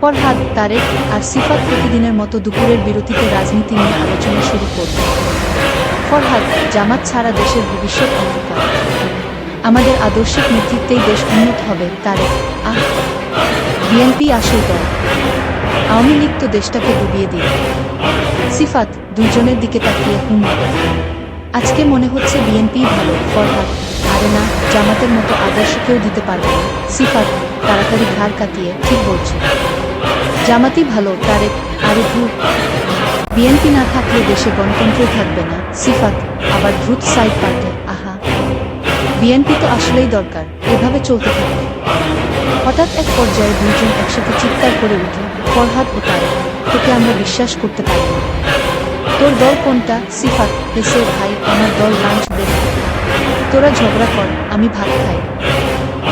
ফরহাদ, তারেক আর সিফাত প্রতিদিনের মতো দুপুরের বিরতিতে রাজনীতি নিয়ে আলোচনা শুরু করল। ফরহাদ, জামাত ছাড়া দেশের ভবিষ্যৎ অন্ধকার। আমাদের আদর্শিক নেতৃত্বেই দেশ উন্নত হবে। তারেক, বিএনপি আসল দল। আওয়ামী লীগ তো দেশটাকে ডুবিয়ে দিল। সিফাত, দুইজনের দিকে তাকিয়ে আজকে মনে হচ্ছে বিএনপি ভালো। ফরহাদ, আরে না, জামাতের মতো আদর্শ কেউ দিতে পারবে না। সিফাত তাড়াতাড়ি ঘাড় কাটিয়ে, ঠিক বলছো, জামাতই ভালো। তারেক, আরে ধুর, বিএনপি না থাকলে দেশে গণতন্ত্রই থাকবে না। সিফাত আবার দ্রুত সাইড পাল্টে, আহা, বিএনপি তো আসলেই দরকার, এভাবে চলতে থাকবে। হঠাৎ এক পর্যায়ে দুইজন একসাথে চিৎকার করে উঠল, ফরহাদ ও তারেক, তোকে আমরা বিশ্বাস করতে পারি না। তোর দল কোনটা? সিফাত হেসে, ভাই, আমার দল লাঞ্চ ব্রেক। তোরা ঝগড়া কর, আমি ভাত খাই।